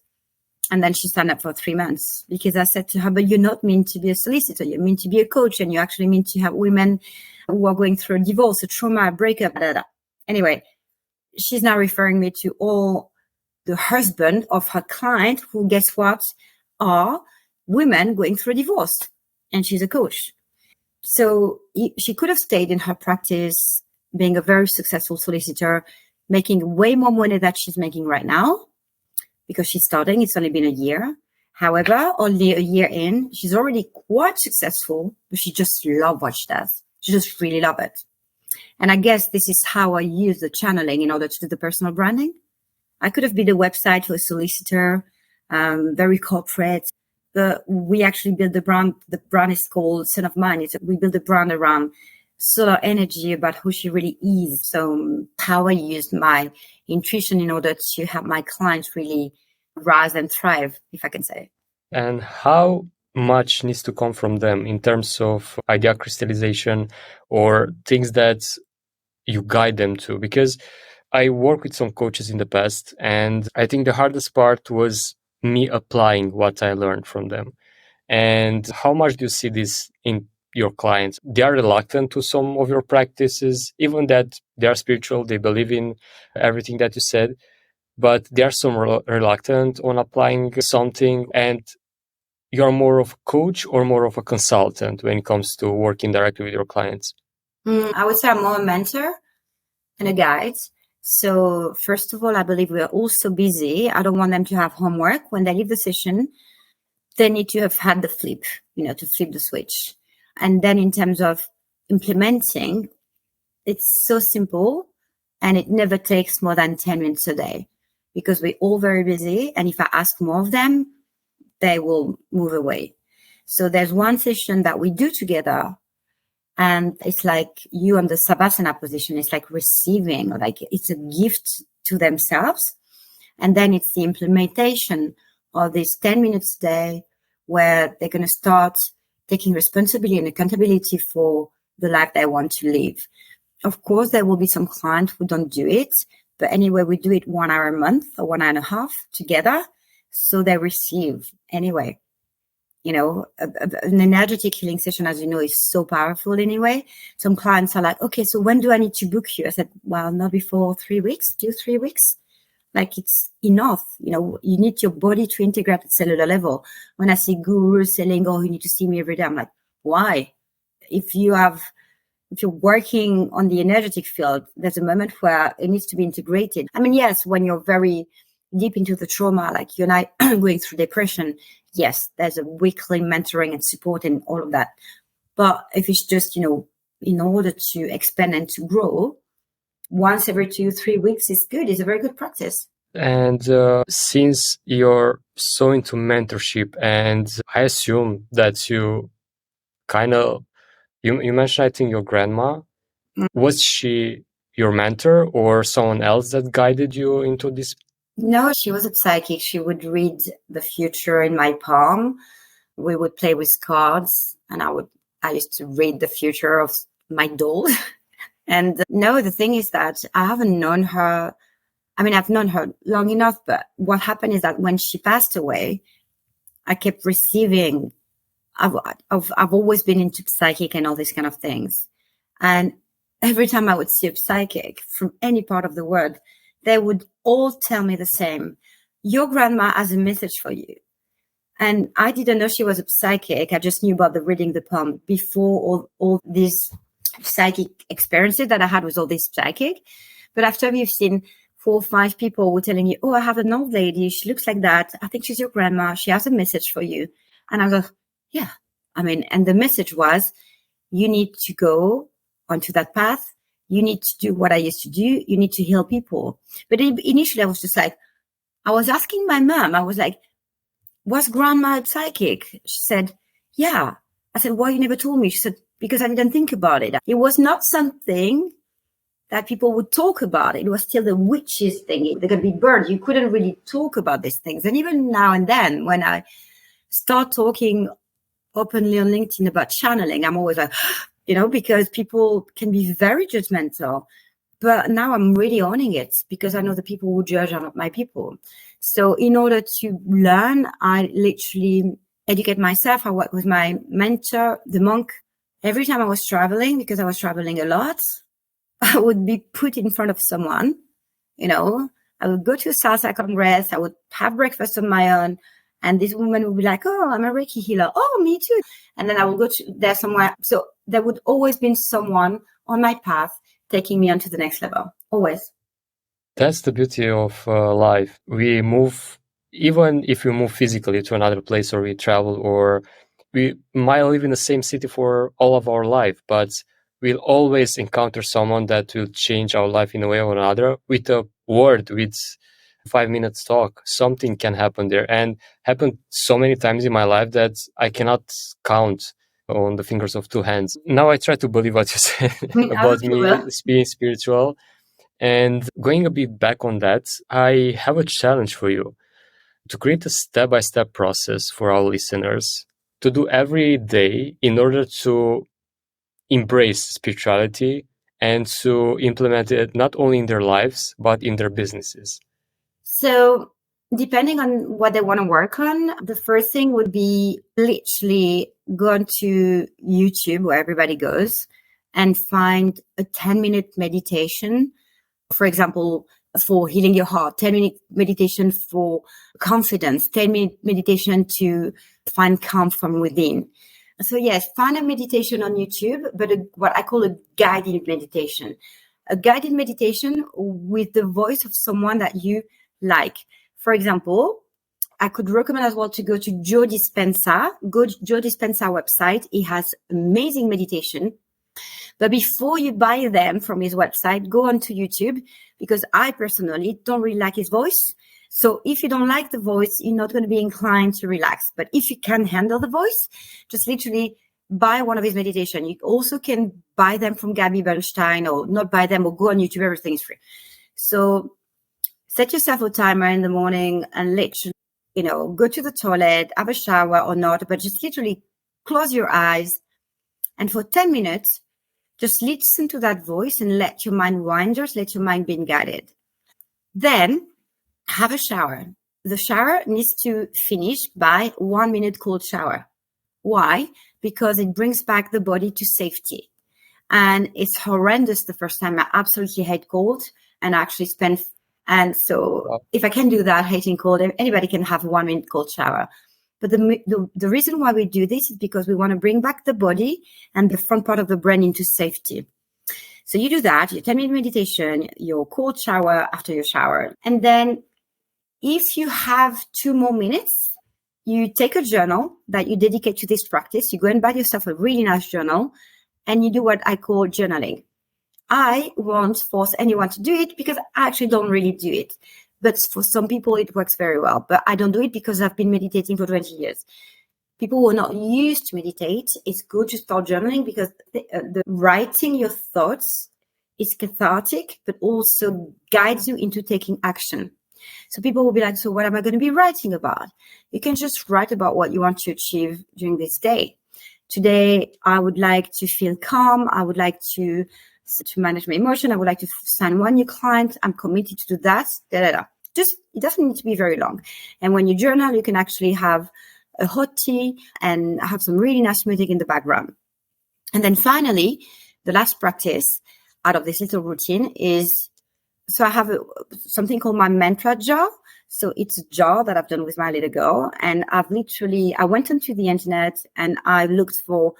And then she signed up for 3 months because I said to her, but you're not meant to be a solicitor. You're meant to be a coach, and you actually mean to have women who are going through a divorce, a trauma, a breakup, blah, blah, blah. Anyway, she's now referring me to all the husband of her client who, guess what, are women going through a divorce. And she's a coach. So she could have stayed in her practice, being a very successful solicitor, making way more money than she's making right now. Because she's starting, it's only been a year. However, only a year in, she's already quite successful, but she just loves what she does. She just really loves it. And I guess this is how I use the channeling in order to do the personal branding. I could have been a website for a solicitor, very corporate, but we actually built the brand. The brand is called Son of Mine. We built the brand around solar energy, about who she really is. So how I used my intuition in order to help my clients really rise and thrive, if I can say.
And how much needs to come from them in terms of idea crystallization or things that you guide them to? Because I worked with some coaches in the past, and I think the hardest part was me applying what I learned from them. And how much do you see this in your clients? They are reluctant to some of your practices, even that they are spiritual, they believe in everything that you said, but they are so reluctant on applying something. And you're more of a coach or more of a consultant when it comes to working directly with your clients?
I would say I'm more a mentor and a guide. So first of all, I believe we are all so busy. I don't want them to have homework. When they leave the session, they need to have had the flip, to flip the switch. And then in terms of implementing, it's so simple and it never takes more than 10 minutes a day because we're all very busy. And if I ask more of them, they will move away. So there's one session that we do together and it's like you on the Savasana position. It's like receiving, like it's a gift to themselves. And then it's the implementation of this 10 minutes a day where they're going to start taking responsibility and accountability for the life they want to live. Of course, there will be some clients who don't do it, but anyway, we do it 1 hour a month or 1 hour and a half together. So they receive anyway. An energetic healing session, as you know, is so powerful anyway. Some clients are like, okay, so when do I need to book you? I said, well, not before 3 weeks, 2-3 weeks. Like it's enough. You need your body to integrate at cellular level. When I see gurus saying, oh, you need to see me every day, I'm like, why? If you're working on the energetic field, there's a moment where it needs to be integrated. I mean, yes, when you're very deep into the trauma, like you and I going through depression, yes, there's a weekly mentoring and support and all of that. But if it's just, in order to expand and to grow, once every 2-3 weeks is good. It's a very good practice.
And since you're so into mentorship, and I assume that you kind of, you mentioned, I think, your grandma. Was she your mentor or someone else that guided you into this?
No, she was a psychic. She would read the future in my palm. We would play with cards, and I used to read the future of my doll. And no, the thing is that I haven't known her. I mean, I've known her long enough, but what happened is that when she passed away, I kept receiving. I've always been into psychic and all these kind of things. And every time I would see a psychic from any part of the world, they would all tell me the same. Your grandma has a message for you. And I didn't know she was a psychic. I just knew about the reading the palm before all these psychic experiences that I had with all this psychic. But after you've seen 4 or 5 people who were telling you, oh, I have an old lady. She looks like that. I think she's your grandma. She has a message for you. And I was like, yeah. I mean, and the message was, you need to go onto that path. You need to do what I used to do. You need to heal people. But initially I was just like, I was asking my mom, I was like, was grandma a psychic? She said, yeah. I said, why you never told me? She said, because I didn't think about it. It was not something that people would talk about. It was still the witches thing. There could be birds. You couldn't really talk about these things. And even now and then, when I start talking openly on LinkedIn about channeling, I'm always like, because people can be very judgmental. But now I'm really owning it because I know the people who judge are not my people. So in order to learn, I literally educate myself. I work with my mentor, the monk. Every time I was traveling, because I was traveling a lot, I would be put in front of someone. I would go to a salsa congress. I would have breakfast on my own. And this woman would be like, oh, I'm a Reiki healer. Oh, me too. And then I would go to there somewhere. So there would always be someone on my path taking me on to the next level. Always.
That's the beauty of life. We move, even if we move physically to another place, or we travel, or we might live in the same city for all of our life, but we'll always encounter someone that will change our life in a way or another. With a word, with 5 minutes talk, something can happen there, and happened so many times in my life that I cannot count on the fingers of 2 hands. Now I try to believe what you said about me being spiritual. And going a bit back on that, I have a challenge for you to create a step-by-step process for our listeners to do every day in order to embrace spirituality and to implement it not only in their lives, but in their businesses.
So depending on what they want to work on, the first thing would be literally go onto YouTube, where everybody goes, and find a 10-minute meditation. For example, for healing your heart, 10-minute meditation for confidence, 10-minute meditation to find calm from within. So yes, find a meditation on YouTube, but what I call a guided meditation. A guided meditation with the voice of someone that you like. For example, I could recommend as well to go to Joe Dispenza. Go to Joe Dispenza website. He has amazing meditation. But before you buy them from his website, go onto YouTube, because I personally don't really like his voice. So if you don't like the voice, you're not going to be inclined to relax. But if you can handle the voice, just literally buy one of his meditation. You also can buy them from Gabby Bernstein, or not buy them, or go on YouTube. Everything is free. So set yourself a timer in the morning and literally, go to the toilet, have a shower or not, but just literally close your eyes. And for 10 minutes, just listen to that voice and let your mind wander, let your mind be guided. Then have a shower. The shower needs to finish by 1 minute cold shower. Why? Because it brings back the body to safety. And it's horrendous the first time. I absolutely hate cold, and I actually spend. And so if I can do that, hating cold, anybody can have a 1 minute cold shower. But the reason why we do this is because we want to bring back the body and the front part of the brain into safety. So you do that, your 10-minute meditation, your cold shower after your shower. And then if you have 2 more minutes, you take a journal that you dedicate to this practice. You go and buy yourself a really nice journal, and you do what I call journaling. I won't force anyone to do it because I actually don't really do it. But for some people, it works very well. But I don't do it because I've been meditating for 20 years. People who are not used to meditate, it's good to start journaling because the writing your thoughts is cathartic, but also guides you into taking action. So people will be like, so what am I going to be writing about? You can just write about what you want to achieve during this day. Today, I would like to feel calm. I would like to manage my emotion. I would like to sign one new client. I'm committed to do that. Just, it doesn't need to be very long. And when you journal, you can actually have a hot tea and have some really nice music in the background. And then finally, the last practice out of this little routine is, so I have something called my mantra jar. So it's a jar that I've done with my little girl. And I went onto the internet and I looked for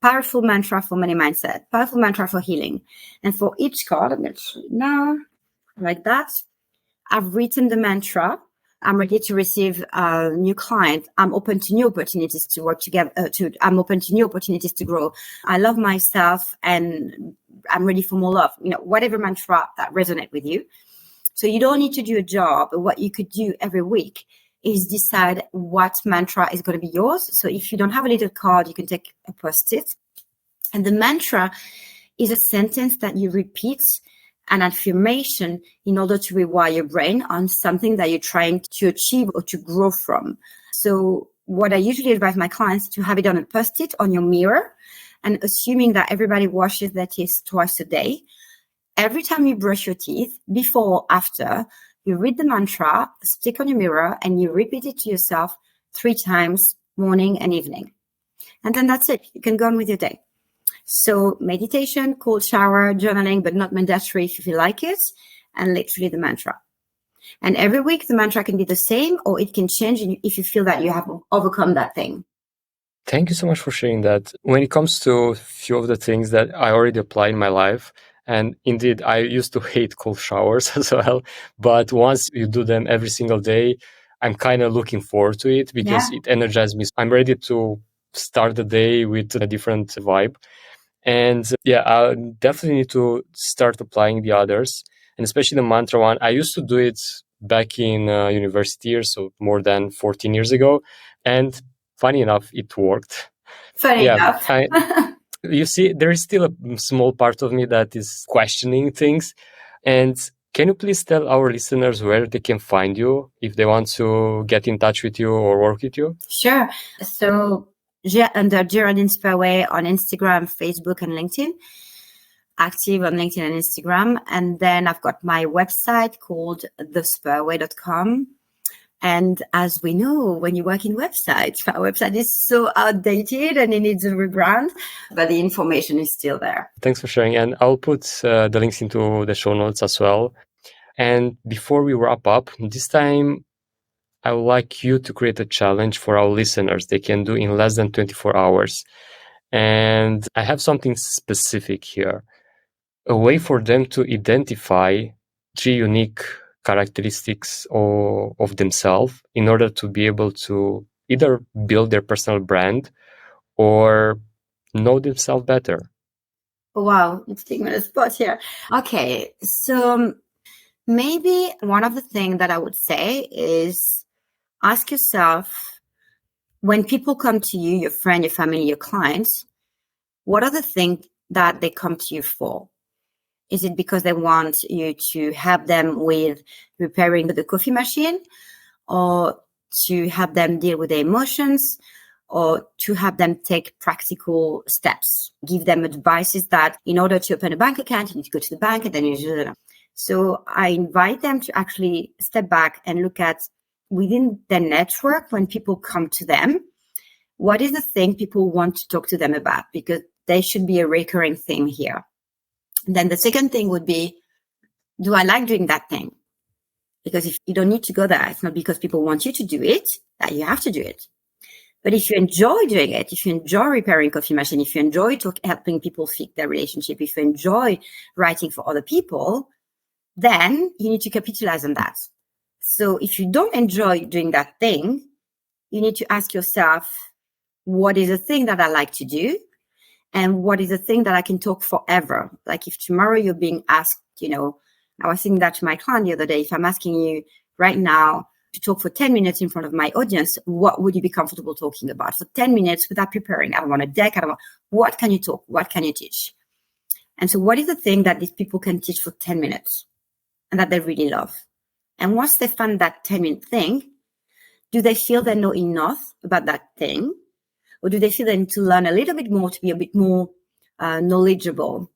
powerful mantra for money mindset, powerful mantra for healing. And for each card, I'm going to show you now, like that. I've written the mantra. I'm ready to receive a new client. I'm open to new opportunities to work together. I'm open to new opportunities to grow. I love myself and I'm ready for more love. Whatever mantra that resonates with you. So you don't need to do a job. What you could do every week is decide what mantra is going to be yours. So if you don't have a little card, you can take a Post-it. And the mantra is a sentence that you repeat, an affirmation in order to rewire your brain on something that you're trying to achieve or to grow from. So what I usually advise my clients to have it on a Post-it on your mirror, and assuming that everybody washes their teeth twice a day. Every time you brush your teeth, before or after, you read the mantra, stick on your mirror, and you repeat it to yourself 3 times, morning and evening. And then that's it. You can go on with your day. So meditation, cold shower, journaling, but not mandatory if you feel like it, and literally the mantra. And every week, the mantra can be the same, or it can change if you feel that you have overcome that thing.
Thank you so much for sharing that. When it comes to a few of the things that I already apply in my life, and indeed, I used to hate cold showers as well, but once you do them every single day, I'm kind of looking forward to it because it energizes me. I'm ready to start the day with a different vibe. And I definitely need to start applying the others, and especially the mantra one. I used to do it back in university years, so more than 14 years ago. And funny enough, it worked.
Funny enough.
You see, there is still a small part of me that is questioning things. And can you please tell our listeners where they can find you if they want to get in touch with you or work with you?
Sure. So under Geraldine Spurway on Instagram, Facebook, and LinkedIn. Active on LinkedIn and Instagram. And then I've got my website called thespurway.com. And as we know, when you work in websites, our website is so outdated and it needs a rebrand, but the information is still there.
Thanks for sharing. And I'll put the links into the show notes as well. And before we wrap up, this time, I would like you to create a challenge for our listeners they can do in less than 24 hours. And I have something specific here. A way for them to identify 3 unique characteristics of themselves in order to be able to either build their personal brand or know themselves better.
Wow, it's taking me on the spot here. Okay, so maybe one of the things that I would say is ask yourself, when people come to you, your friend, your family, your clients, what are the things that they come to you for? Is it because they want you to help them with repairing the coffee machine, or to help them deal with their emotions, or to help them take practical steps, give them advices that in order to open a bank account, you need to go to the bank and then you do that. So I invite them to actually step back and look at within their network, when people come to them, what is the thing people want to talk to them about? Because there should be a recurring theme here. And then the second thing would be, do I like doing that thing? Because if you don't need to go there, it's not because people want you to do it that you have to do it. But if you enjoy doing it, if you enjoy repairing coffee machine, if you enjoy helping people fix their relationship, if you enjoy writing for other people, then you need to capitalize on that. So if you don't enjoy doing that thing, you need to ask yourself, what is the thing that I like to do? And what is the thing that I can talk forever? Like if tomorrow you're being asked, I was saying that to my client the other day, if I'm asking you right now to talk for 10 minutes in front of my audience, what would you be comfortable talking about for 10 minutes without preparing? I don't want a deck. What can you talk? What can you teach? And so what is the thing that these people can teach for 10 minutes and that they really love? And once they find that 10-minute thing, do they feel they know enough about that thing? Or do they feel they need to learn a little bit more to be a bit more knowledgeable?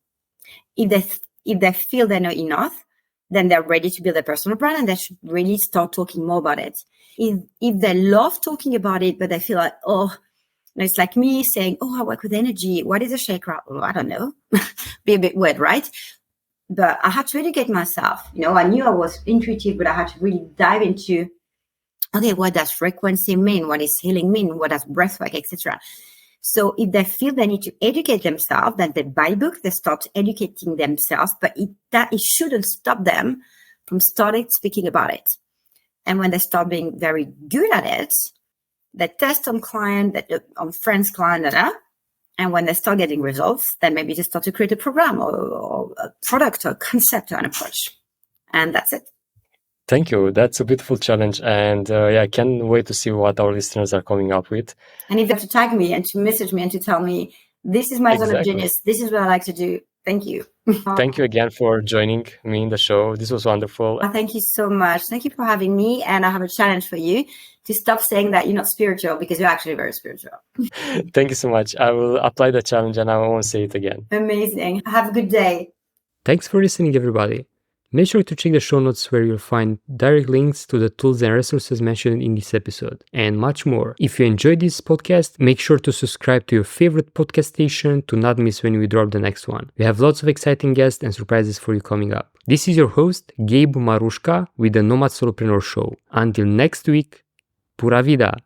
If they feel they know enough, then they're ready to build a personal brand and they should really start talking more about it. If they love talking about it, but they feel like, it's like me saying, I work with energy. What is a chakra? Oh, I don't know. Be a bit weird, right? But I had to educate myself. I knew I was intuitive, but I had to really dive into, okay, what does frequency mean? What does healing mean? What does breathwork, etc.? So if they feel they need to educate themselves, then they buy books, they start educating themselves, but it shouldn't stop them from starting speaking about it. And when they start being very good at it, they test on on friends' client, and when they start getting results, then maybe they start to create a program or a product or a concept or an approach. And that's it.
Thank you. That's a beautiful challenge. And I can't wait to see what our listeners are coming up with.
And if you have to tag me and to message me and to tell me, this is my zone of genius, this is what I like to do. Thank you.
Thank you again for joining me in the show. This was wonderful.
Thank you so much. Thank you for having me. And I have a challenge for you to stop saying that you're not spiritual, because you're actually very spiritual.
Thank you so much. I will apply the challenge and I won't say it again.
Amazing. Have a good day.
Thanks for listening, everybody. Make sure to check the show notes where you'll find direct links to the tools and resources mentioned in this episode, and much more. If you enjoyed this podcast, make sure to subscribe to your favorite podcast station to not miss when we drop the next one. We have lots of exciting guests and surprises for you coming up. This is your host, Gabe Marushka, with the Nomad Solopreneur Show. Until next week, pura vida!